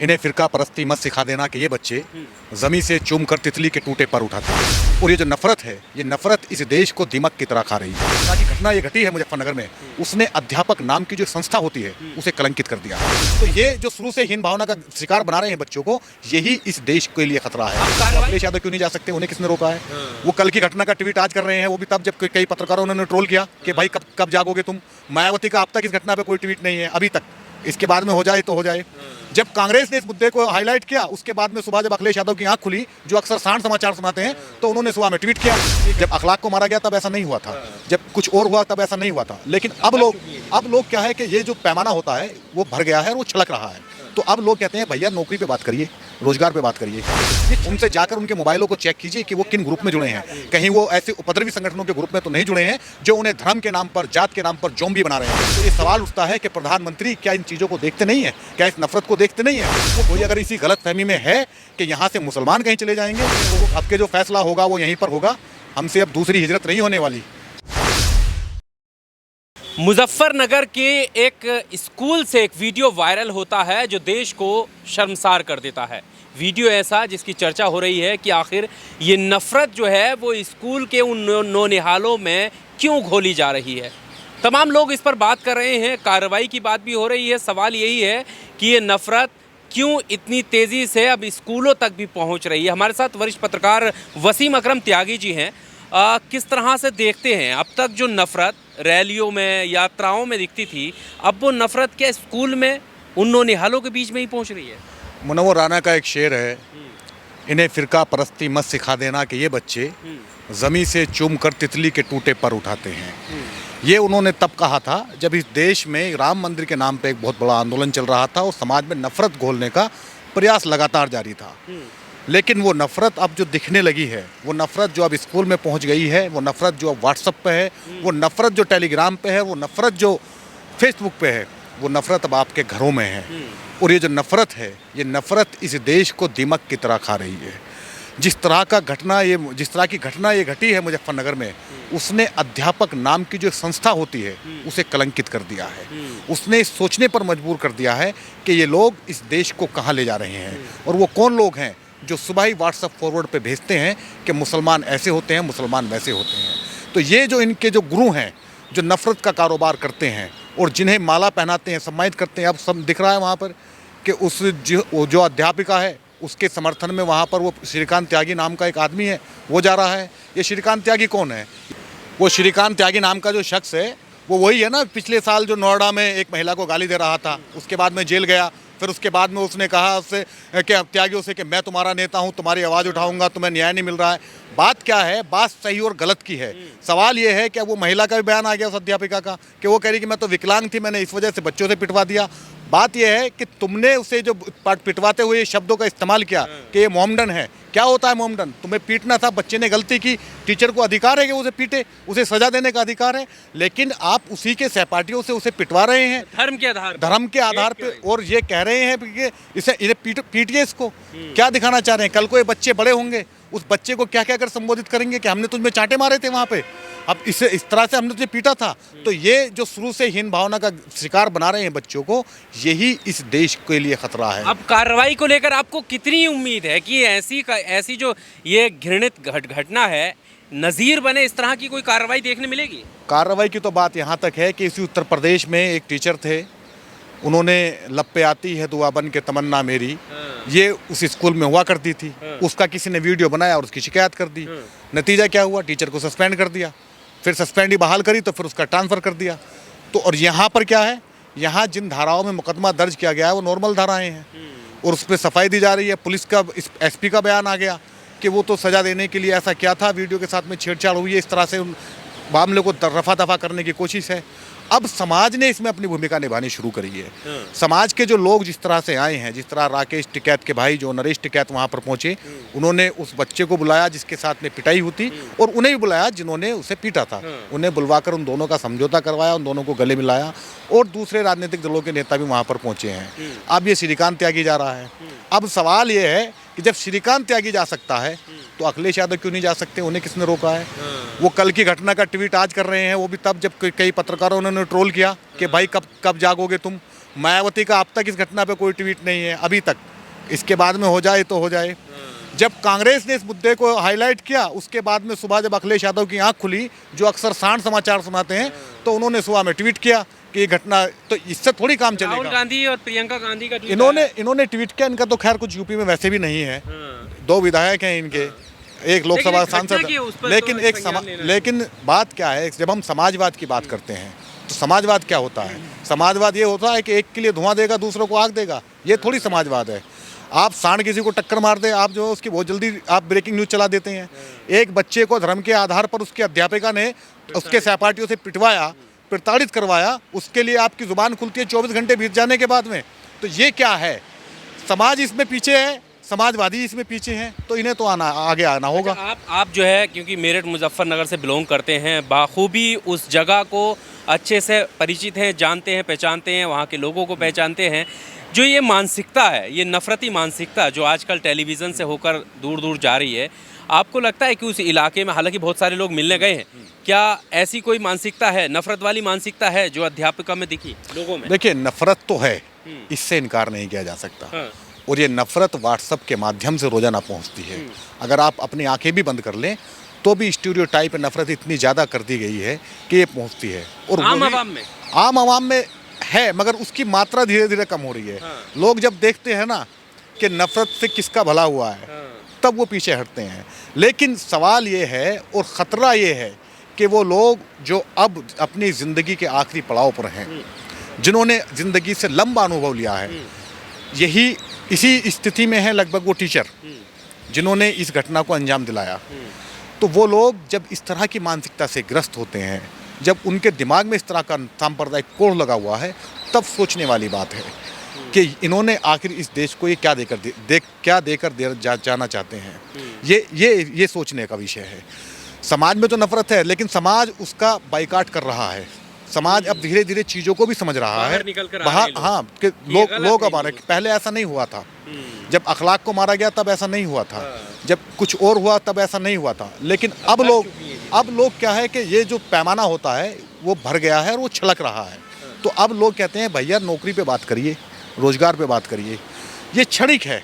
इन्हें फिरका परस्ती मत सिखा देना कि ये बच्चे जमी से चूम कर तितली के टूटे पर उठाते हैं। और ये जो नफरत है, ये नफरत इस देश को दीमक की तरह खा रही है। ताकि घटना ये घटी है मुजफ्फरनगर में, उसने अध्यापक नाम की जो संस्था होती है उसे कलंकित कर दिया। तो ये जो शुरू से हीन भावना का शिकार बना रहे हैं बच्चों को, यही इस देश के लिए खतरा है। अखिलेश यादव क्यों नहीं जा सकते? उन्हें किसने रोका है? वो कल की घटना का ट्वीट आज कर रहे हैं, वो भी तब जब कई पत्रकारों ने ट्रोल किया कि भाई कब जागोगे तुम। मायावती का अब तक इस घटना पे कोई ट्वीट नहीं है अभी तक। इसके बाद में हो जाए तो हो जाए। जब कांग्रेस ने इस मुद्दे को हाईलाइट किया, उसके बाद में सुबह जब अखिलेश यादव की आंख खुली, जो अक्सर सांड समाचार सुनाते हैं, तो उन्होंने सुबह में ट्वीट किया। जब अखलाक को मारा गया तब ऐसा नहीं हुआ था, जब कुछ और हुआ तब ऐसा नहीं हुआ था। लेकिन अब लोग क्या है कि ये जो पैमाना होता है वो भर गया है और वो छलक रहा है। तो अब लोग कहते हैं भैया नौकरी पे बात करिए, रोजगार पे बात करिए। उनसे जाकर उनके मोबाइलों को चेक कीजिए कि वो किन ग्रुप में जुड़े हैं। कहीं वो ऐसे उपद्रवी संगठनों के ग्रुप में तो नहीं जुड़े हैं जो उन्हें धर्म के नाम पर, जात के नाम पर जोम्बी बना रहे हैं। तो ये सवाल उठता है कि प्रधानमंत्री क्या इन चीज़ों को देखते नहीं है? क्या इस नफरत को देखते नहीं है? कोई अगर इसी गलत फहमी में है कि यहाँ से मुसलमान कहीं चले जाएंगे, अब के जो फैसला होगा वो यहीं पर होगा। हमसे अब दूसरी हिजरत नहीं होने वाली। मुजफ्फरनगर के एक स्कूल से एक वीडियो वायरल होता है जो देश को शर्मसार कर देता है। वीडियो ऐसा जिसकी चर्चा हो रही है कि आखिर ये नफ़रत जो है वो स्कूल के उन नौनिहालों में क्यों घोली जा रही है। तमाम लोग इस पर बात कर रहे हैं, कार्रवाई की बात भी हो रही है। सवाल यही है कि ये नफ़रत क्यों इतनी तेज़ी से अब स्कूलों तक भी पहुंच रही है। हमारे साथ वरिष्ठ पत्रकार वसीम अकरम त्यागी जी हैं। किस तरह से देखते हैं अब तक जो नफ़रत रैलियों में, यात्राओं में दिखती थी, अब वो नफ़रत क्या स्कूल में उन नौनिहालों के बीच में ही पहुंच रही है? मुनव्वर राना का एक शेर है, इन्हें फिरका परस्ती मत सिखा देना कि ये बच्चे ज़मी से चूम कर तितली के टूटे पर उठाते हैं। ये उन्होंने तब कहा था जब इस देश में राम मंदिर के नाम पे एक बहुत बड़ा आंदोलन चल रहा था और समाज में नफरत घोलने का प्रयास लगातार जारी था। लेकिन वो नफ़रत अब जो दिखने लगी है, वो नफ़रत जो अब स्कूल में पहुंच गई है, वो नफ़रत जो अब व्हाट्सएप पे है, वो नफ़रत जो टेलीग्राम पे है, वो नफ़रत जो फेसबुक पे है, वो नफ़रत अब आपके घरों में है। और ये जो नफ़रत है, ये नफ़रत इस देश को दीमक की तरह खा रही है। जिस तरह की घटना ये घटी है मुजफ्फरनगर में, उसने अध्यापक नाम की जो संस्था होती है उसे कलंकित कर दिया है। उसने सोचने पर मजबूर कर दिया है कि ये लोग इस देश को कहाँ ले जा रहे हैं। और वो कौन लोग हैं जो सुबह ही व्हाट्सएप फॉरवर्ड पे भेजते हैं कि मुसलमान ऐसे होते हैं, मुसलमान वैसे होते हैं। तो ये जो इनके जो गुरु हैं, जो नफ़रत का कारोबार करते हैं और जिन्हें माला पहनाते हैं, सम्मानित करते हैं, अब सब दिख रहा है वहाँ पर कि उस जो अध्यापिका है उसके समर्थन में वहाँ पर वो श्रीकांत त्यागी नाम का एक आदमी है, वो जा रहा है। ये श्रीकांत त्यागी कौन है? वो श्रीकांत त्यागी नाम का जो शख्स है वो वही है ना, पिछले साल जो नोएडा में एक महिला को गाली दे रहा था, उसके बाद में जेल गया। फिर उसके बाद में उसने कहा उससे कि त्यागियों से कि मैं तुम्हारा नेता हूं, तुम्हारी आवाज़ उठाऊंगा, तुम्हें न्याय नहीं मिल रहा है। बात क्या है? बात सही और गलत की है। सवाल ये है कि वो महिला का भी बयान आ गया उस अध्यापिका का कि वो कह रही कि मैं तो विकलांग थी, मैंने इस वजह से बच्चों से पिटवा दिया। बात यह है कि तुमने उसे जो पिटवाते हुए शब्दों का इस्तेमाल किया कि ये मोमडन है। क्या होता है मोमडन? तुम्हें पीटना था, बच्चे ने गलती की, टीचर को अधिकार है कि उसे पीटे, उसे सजा देने का अधिकार है। लेकिन आप उसी के सहपाठियों से उसे पिटवा रहे हैं धर्म के आधार पे, और ये कह रहे हैं कि इसे पीटिए इसको। क्या दिखाना चाह रहे हैं? कल को ये बच्चे बड़े होंगे, उस बच्चे को क्या कहकर संबोधित करेंगे कि हमने तुझमें चांटे मारे थे वहाँ पे, अब इस तरह से हमने तुझे पीटा था। तो ये जो शुरू से हीन भावना का शिकार बना रहे हैं बच्चों को, यही इस देश के लिए खतरा है। अब कार्रवाई को लेकर आपको कितनी उम्मीद है कि ऐसी जो ये घृणित घटना है, नज़ीर बने इस तरह की कोई कार्रवाई देखने मिलेगी? कार्रवाई की तो बात यहाँ तक है कि इसी उत्तर प्रदेश में एक टीचर थे, उन्होंने लपे आती है दुआ बन के तमन्ना मेरी, ये उस स्कूल में हुआ करती थी। उसका किसी ने वीडियो बनाया और उसकी शिकायत कर दी। नतीजा क्या हुआ? टीचर को सस्पेंड कर दिया। फिर सस्पेंड ही बहाल करी तो फिर उसका ट्रांसफ़र कर दिया। तो और यहाँ पर क्या है? यहाँ जिन धाराओं में मुकदमा दर्ज किया गया है वो नॉर्मल धाराएँ हैं और उस पर सफाई दी जा रही है। पुलिस का एसपी का बयान आ गया कि वो तो सज़ा देने के लिए ऐसा क्या था, वीडियो के साथ में छेड़छाड़ हुई है, इस तरह से उन मामले को रफा दफा करने की कोशिश है। अब समाज ने इसमें अपनी भूमिका निभानी शुरू करी है। समाज के जो लोग जिस तरह से आए हैं, जिस तरह राकेश टिकैत के भाई जो नरेश टिकैत वहाँ पर पहुँचे, उन्होंने उस बच्चे को बुलाया जिसके साथ में पिटाई हुई, और उन्हें भी बुलाया जिन्होंने उसे पीटा था। उन्हें बुलवाकर उन दोनों का समझौता करवाया, उन दोनों को गले मिलाया, और दूसरे राजनीतिक दलों के नेता भी वहाँ पर पहुँचे हैं। अब ये श्रीकांत त्यागी जा रहा है। अब सवाल ये है कि जब श्रीकांत त्यागी जा सकता है तो अखिलेश यादव क्यों नहीं जा सकते? उन्हें किसने रोका है? वो कल की घटना का ट्वीट आज कर रहे हैं, वो भी तब जब कई पत्रकारों ने ट्रोल किया कि भाई कब जागोगे तुम। मायावती का अब तक इस घटना पे कोई ट्वीट नहीं है अभी तक। इसके बाद में हो जाए तो हो जाए। जब कांग्रेस ने इस मुद्दे को हाईलाइट किया, उसके बाद में सुबह जब अखिलेश यादव की आंख खुली, जो अक्सर सांड समाचार सुनाते हैं, तो उन्होंने सुबह में ट्वीट किया कि ये घटना, तो इससे थोड़ी काम राहुल चलेगा। गांधी और प्रियंका गांधी का ट्वीट आया। इन्होंने ट्वीट किया, इनका तो खैर कुछ यूपी में वैसे भी नहीं है, हाँ। 2 विधायक हैं इनके, एक लोकसभा एक घटना सांसद, की उस पर लेकिन तो संज्ञान लेना लेकिन बात क्या है, जब हम समाजवाद की बात करते हैं तो समाजवाद क्या होता है? समाजवाद ये होता है कि एक के लिए धुआं देगा, दूसरों को आग देगा, ये थोड़ी समाजवाद है। आप सांड किसी को टक्कर मार दे, आप जो है उसकी बहुत जल्दी आप ब्रेकिंग न्यूज़ चला देते हैं। एक बच्चे को धर्म के आधार पर उसकी अध्यापिका ने उसके सहपाठियों से पिटवाया, प्रताड़ित करवाया, उसके लिए आपकी ज़ुबान खुलती है 24 घंटे बीत जाने के बाद में। तो ये क्या है? समाज इसमें पीछे है, समाजवादी इसमें पीछे हैं, तो इन्हें तो आगे आना होगा। आप जो है, क्योंकि मेरठ मुजफ्फरनगर से बिलोंग करते हैं, बाखूबी उस जगह को अच्छे से परिचित हैं, जानते हैं, पहचानते हैं, वहाँ के लोगों को पहचानते हैं। जो ये मानसिकता है, ये नफरती मानसिकता जो आजकल टेलीविज़न से होकर दूर दूर जा रही है, आपको लगता है कि उस इलाके में, हालांकि बहुत सारे लोग मिलने गए हैं, क्या ऐसी कोई मानसिकता है, नफरत वाली मानसिकता है जो अध्यापिका में दिखी लोगों में? देखिए, नफरत तो है, इससे इनकार नहीं किया जा सकता। हाँ। और ये नफरत व्हाट्सएप के माध्यम से रोजाना पहुंचती है। अगर आप अपनी आंखें भी बंद कर लें तो भी स्टीरियोटाइप नफरत इतनी ज़्यादा कर दी गई है कि ये पहुंचती है। और आम आवाम में है, मगर उसकी मात्रा धीरे धीरे कम हो रही है। हाँ। लोग जब देखते हैं ना कि नफरत से किसका भला हुआ है, हाँ। तब वो पीछे हटते हैं। लेकिन सवाल ये है और ख़तरा ये है कि वो लोग जो अब अपनी ज़िंदगी के आखिरी पड़ाव पर हैं, जिन्होंने ज़िंदगी से लंबा अनुभव लिया है, यही इसी स्थिति में है लगभग वो टीचर जिन्होंने इस घटना को अंजाम दिलाया। तो वो लोग जब इस तरह की मानसिकता से ग्रस्त होते हैं, जब उनके दिमाग में इस तरह का सांप्रदायिक कोढ़ लगा हुआ है, तब सोचने वाली बात है कि इन्होंने आखिर इस देश को ये क्या देकर जाना चाहते हैं। ये सोचने का विषय है। समाज में तो नफरत है, लेकिन समाज उसका बाइकाट कर रहा है। समाज अब धीरे धीरे चीज़ों को भी समझ रहा है, बाहर। हाँ, कि लोग अब आ रहे। पहले ऐसा नहीं हुआ था। जब अखलाक को मारा गया तब ऐसा नहीं हुआ था, जब कुछ और हुआ तब ऐसा नहीं हुआ था। लेकिन अब लोग क्या है कि ये जो पैमाना होता है वो भर गया है और वो छलक रहा है। तो अब लोग कहते हैं भैया नौकरी पे बात करिए, रोजगार पे बात करिए। ये क्षणिक है,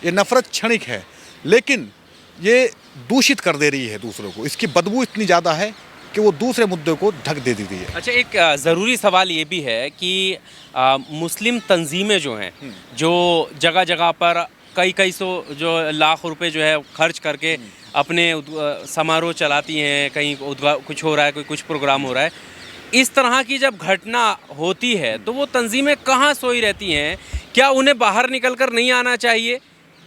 ये नफरत क्षणिक है, लेकिन ये दूषित कर दे रही है दूसरों को। इसकी बदबू इतनी ज़्यादा है कि वो दूसरे मुद्दे को ढक दे देती है। अच्छा, एक ज़रूरी सवाल ये भी है कि मुस्लिम तंजीमें जो हैं, जो जगह जगह पर कई सौ जो लाख रुपए जो है खर्च करके अपने समारोह चलाती हैं, कहीं कुछ हो रहा है, कोई कुछ प्रोग्राम हो रहा है, इस तरह की जब घटना होती है तो वो तंजीमें कहाँ सोई रहती हैं? क्या उन्हें बाहर निकल कर नहीं आना चाहिए?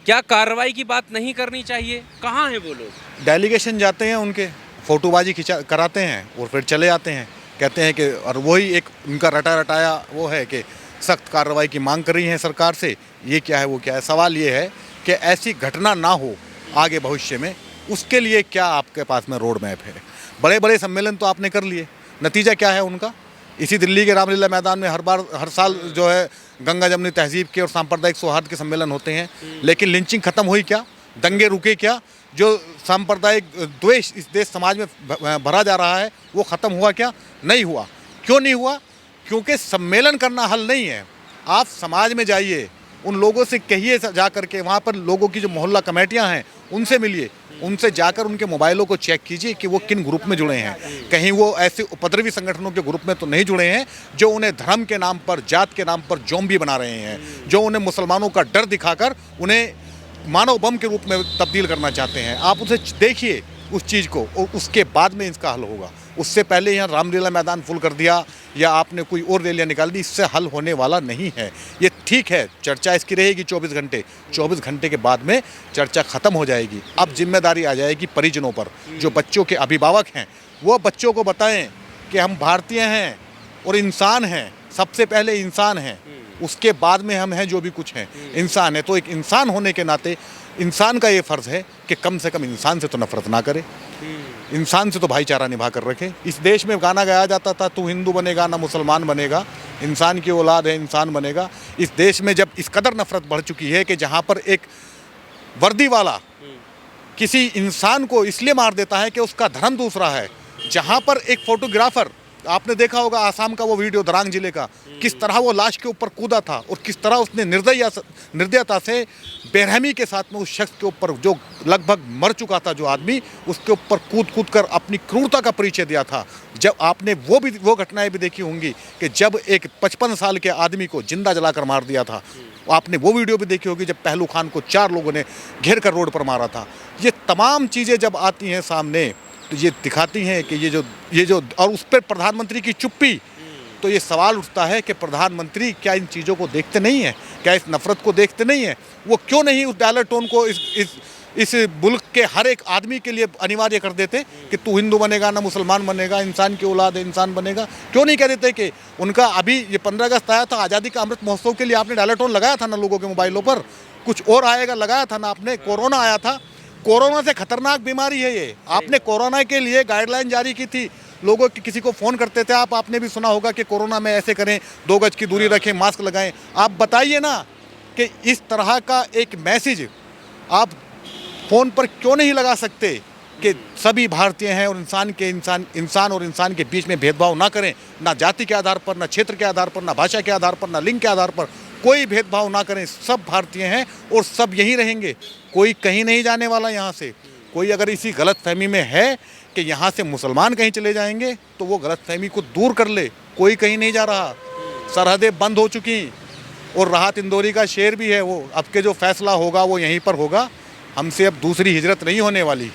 क्या कार्रवाई की बात नहीं करनी चाहिए? कहाँ हैं वो लोग? डेलीगेशन जाते हैं, उनके फ़ोटोबाजी कराते हैं और फिर चले आते हैं। कहते हैं कि, और वही एक उनका रटाया वो है कि सख्त कार्रवाई की मांग कर रही हैं सरकार से। ये क्या है, वो क्या है? सवाल ये है कि ऐसी घटना ना हो आगे भविष्य में, उसके लिए क्या आपके पास में रोड मैप है? बड़े बड़े सम्मेलन तो आपने कर लिए, नतीजा क्या है उनका? इसी दिल्ली के रामलीला मैदान में हर साल जो है गंगा जमनी तहजीब के और सांप्रदायिक सौहार्द के सम्मेलन होते हैं, लेकिन लिंचिंग खत्म हुई क्या? दंगे रुके क्या? जो सांप्रदायिक द्वेष इस देश समाज में भरा जा रहा है वो ख़त्म हुआ क्या? नहीं हुआ। क्यों नहीं हुआ? क्योंकि सम्मेलन करना हल नहीं है। आप समाज में जाइए, उन लोगों से कहिए, जा कर के वहाँ पर लोगों की जो मोहल्ला कमेटियाँ हैं उनसे मिलिए, उनसे जाकर उनके मोबाइलों को चेक कीजिए कि वो किन ग्रुप में जुड़े हैं। कहीं वो ऐसे उपद्रवी संगठनों के ग्रुप में तो नहीं जुड़े हैं जो उन्हें धर्म के नाम पर, जात के नाम पर जोम्बी बना रहे हैं, जो उन्हें मुसलमानों का डर दिखाकर उन्हें मानव बम के रूप में तब्दील करना चाहते हैं। आप उसे देखिए उस चीज़ को, और उसके बाद में इसका हल होगा। उससे पहले यहाँ रामलीला मैदान फुल कर दिया या आपने कोई और रैलियाँ निकाल दी, इससे हल होने वाला नहीं है। ये ठीक है, चर्चा इसकी रहेगी 24 घंटे, 24 घंटे के बाद में चर्चा ख़त्म हो जाएगी। अब जिम्मेदारी आ जाएगी परिजनों पर, जो बच्चों के अभिभावक हैं, वो बच्चों को बताएं कि हम भारतीय हैं और इंसान हैं, सबसे पहले इंसान हैं, उसके बाद में हम हैं जो भी कुछ हैं, इंसान है। तो एक इंसान होने के नाते इंसान का ये फ़र्ज़ है कि कम से कम इंसान से तो नफरत ना करे, इंसान से तो भाईचारा निभा कर रखे। इस देश में गाना गाया जाता था, तू हिंदू बनेगा ना मुसलमान बनेगा, इंसान की औलाद है इंसान बनेगा। इस देश में जब इस कदर नफरत बढ़ चुकी है कि जहाँ पर एक वर्दी वाला किसी इंसान को इसलिए मार देता है कि उसका धर्म दूसरा है, जहाँ पर एक फोटोग्राफर आपने देखा होगा आसाम का वो वीडियो दरांग जिले का, किस तरह वो लाश के ऊपर कूदा था और किस तरह उसने निर्दयता से बेरहमी के साथ में उस शख्स के ऊपर, जो लगभग मर चुका था जो आदमी, उसके ऊपर कूद कर अपनी क्रूरता का परिचय दिया था। जब आपने वो घटनाएं भी देखी होंगी कि जब एक 55 साल के आदमी को जिंदा जलाकर मार दिया था, आपने वो वीडियो भी देखी होगी जब पहलू खान को 4 लोगों ने घेर कर रोड पर मारा था। ये तमाम चीज़ें जब आती हैं सामने तो ये दिखाती हैं कि ये जो और उस पर प्रधानमंत्री की चुप्पी, तो ये सवाल उठता है कि प्रधानमंत्री क्या इन चीज़ों को देखते नहीं हैं, क्या इस नफ़रत को देखते नहीं हैं? वो क्यों नहीं उस डायलर टोन को इस मुल्क के हर एक आदमी के लिए अनिवार्य कर देते कि तू हिंदू बनेगा ना मुसलमान बनेगा, इंसान की औलाद है इंसान बनेगा? क्यों नहीं कह देते कि उनका अभी ये 15 अगस्त आया था, आज़ादी का अमृत महोत्सव के लिए आपने डायलर टोन लगाया था ना लोगों के मोबाइलों पर, कुछ और आएगा लगाया था ना आपने, कोरोना आया था, कोरोना से खतरनाक बीमारी है ये, आपने कोरोना के लिए गाइडलाइन जारी की थी, लोगों की किसी को फ़ोन करते थे आपने भी सुना होगा कि कोरोना में ऐसे करें, 2 गज की दूरी रखें, मास्क लगाएं। आप बताइए ना कि इस तरह का एक मैसेज आप फ़ोन पर क्यों नहीं लगा सकते कि सभी भारतीय हैं और इंसान और इंसान के बीच में भेदभाव ना करें, ना जाति के आधार पर, ना क्षेत्र के आधार पर, ना भाषा के आधार पर, ना लिंग के आधार पर, कोई भेदभाव ना करें, सब भारतीय हैं और सब यहीं रहेंगे, कोई कहीं नहीं जाने वाला यहाँ से। कोई अगर इसी गलतफहमी में है कि यहाँ से मुसलमान कहीं चले जाएंगे तो वो गलतफहमी को दूर कर ले, कोई कहीं नहीं जा रहा, सरहदें बंद हो चुकी और राहत इंदौरी का शेर भी है वो, अब के जो फैसला होगा वो यहीं पर होगा, हमसे अब दूसरी हिजरत नहीं होने वाली।